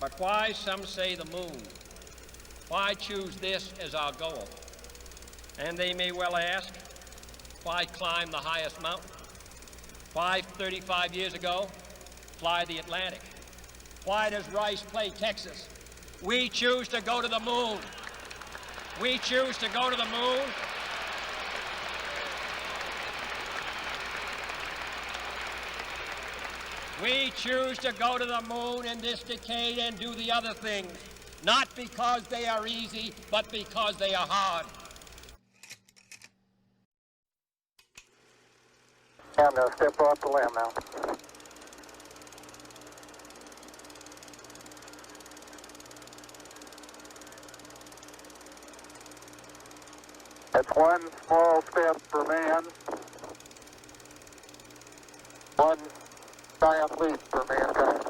But why, some say, the moon? Why choose this as our goal? And they may well ask, why climb the highest mountain? Why, 35 years ago, fly the Atlantic? Why does Rice play Texas? We choose to go to the moon. We choose to go to the moon. We choose to go to the moon in this decade and do the other things, not because they are easy, but because they are hard. I'm going to step off the limb now. That's one small step for man, one giant leap for mankind.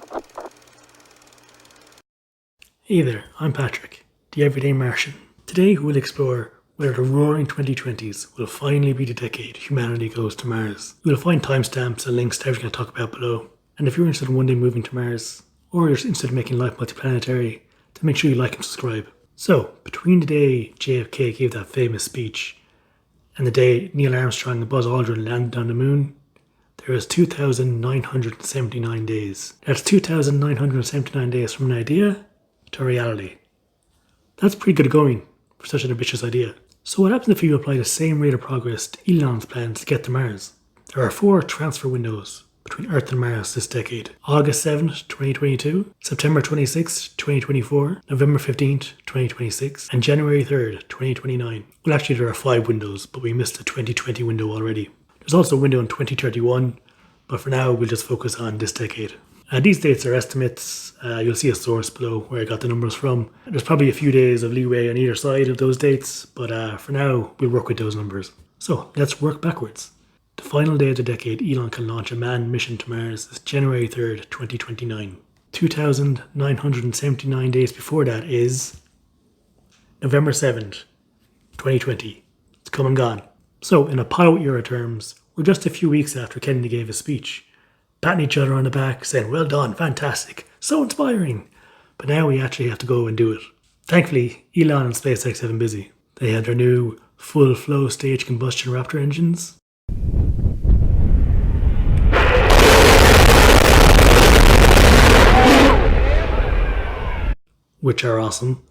Hey there, I'm Patrick, the Everyday Martian. Today we'll explore whether the roaring 2020s will finally be the decade humanity goes to Mars. You'll find timestamps and links to everything I talk about below. And if you're interested in one day moving to Mars, or you're interested in making life multiplanetary, then make sure you like and subscribe. So, between the day JFK gave that famous speech and the day Neil Armstrong and Buzz Aldrin landed on the moon, there is 2,979 days. That's 2,979 days from an idea to reality. That's pretty good going for such an ambitious idea. So what happens if you apply the same rate of progress to Elon's plans to get to Mars? There are 4 transfer windows between Earth and Mars this decade. August 7th, 2022, September 26th, 2024, November 15th, 2026, and January 3rd, 2029. Well, actually there are 5 windows, but we missed the 2020 window already. There's also a window in 2031, but for now we'll just focus on this decade. These dates are estimates. You'll see a source below where I got the numbers from. There's probably a few days of leeway on either side of those dates, but for now we'll work with those numbers. So let's work backwards. The final day of the decade Elon can launch a manned mission to Mars is January 3rd, 2029. 2,979 days before that is November 7th, 2020. It's come and gone. So in Apollo era terms, we're just a few weeks after Kennedy gave his speech, patting each other on the back, saying, well done, fantastic, so inspiring. But now we actually have to go and do it. Thankfully, Elon and SpaceX have been busy. They had their new full flow stage combustion Raptor engines, which are awesome,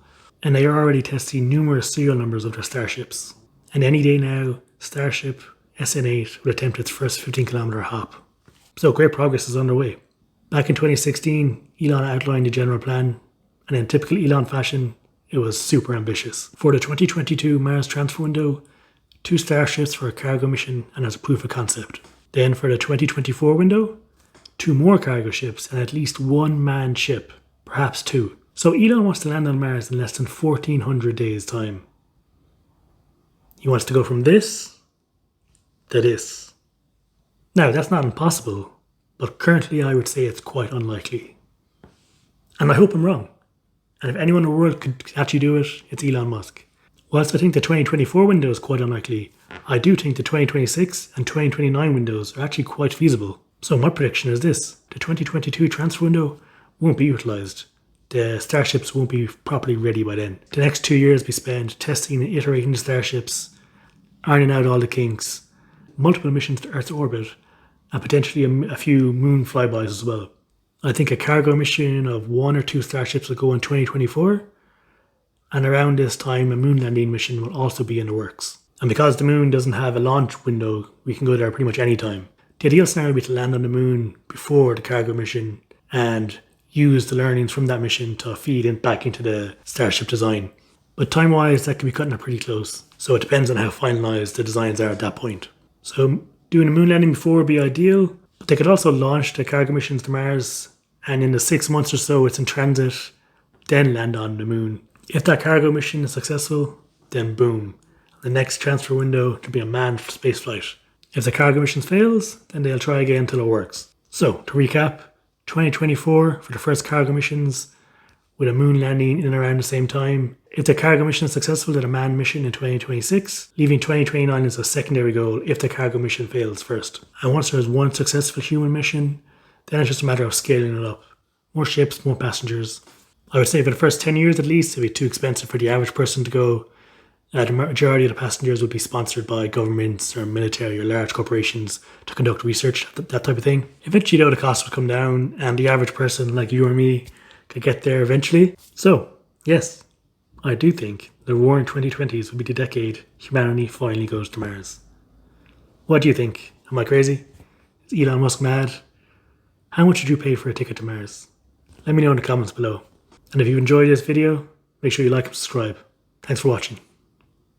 and they are already testing numerous serial numbers of their starships. And any day now, Starship SN8 will attempt its first 15-kilometer hop. So great progress is underway. Back in 2016, Elon outlined a general plan, and in typical Elon fashion, it was super ambitious. For the 2022 Mars transfer window, 2 starships for a cargo mission and as a proof of concept. Then for the 2024 window, 2 more cargo ships and at least 1 manned ship, perhaps 2. So Elon wants to land on Mars in less than 1,400 days' time. He wants to go from this to this. Now, that's not impossible, but currently I would say it's quite unlikely. And I hope I'm wrong. And if anyone in the world could actually do it, it's Elon Musk. Whilst I think the 2024 window is quite unlikely, I do think the 2026 and 2029 windows are actually quite feasible. So my prediction is this: the 2022 transfer window won't be utilised. The starships won't be properly ready by then. The next 2 years be spent testing and iterating the starships, ironing out all the kinks, multiple missions to Earth's orbit, and potentially a few moon flybys as well. I think a cargo mission of 1 or 2 starships will go in 2024, and around this time a moon landing mission will also be in the works. And because the moon doesn't have a launch window, we can go there pretty much any time. The ideal scenario would be to land on the moon before the cargo mission and use the learnings from that mission to feed in back into the Starship design. But time-wise, that can be cutting it pretty close. So it depends on how finalised the designs are at that point. So doing a moon landing before would be ideal, but they could also launch the cargo missions to Mars, and in the 6 months or so it's in transit, then land on the moon. If that cargo mission is successful, then boom. The next transfer window to be a manned spaceflight. If the cargo mission fails, then they'll try again until it works. So, to recap, 2024 for the first cargo missions, with a moon landing in and around the same time. If the cargo mission is successful, then a manned mission in 2026, leaving 2029 as a secondary goal if the cargo mission fails first. And once there's one successful human mission, then it's just a matter of scaling it up. More ships, more passengers. I would say for the first 10 years at least, it'd be too expensive for the average person to go. The majority of the passengers would be sponsored by governments or military or large corporations to conduct research, that type of thing. Eventually, though, the cost would come down and the average person like you or me could get there eventually. So, yes, I do think the roaring 2020s will be the decade humanity finally goes to Mars. What do you think? Am I crazy? Is Elon Musk mad? How much would you pay for a ticket to Mars? Let me know in the comments below. And if you enjoyed this video, make sure you like and subscribe. Thanks for watching.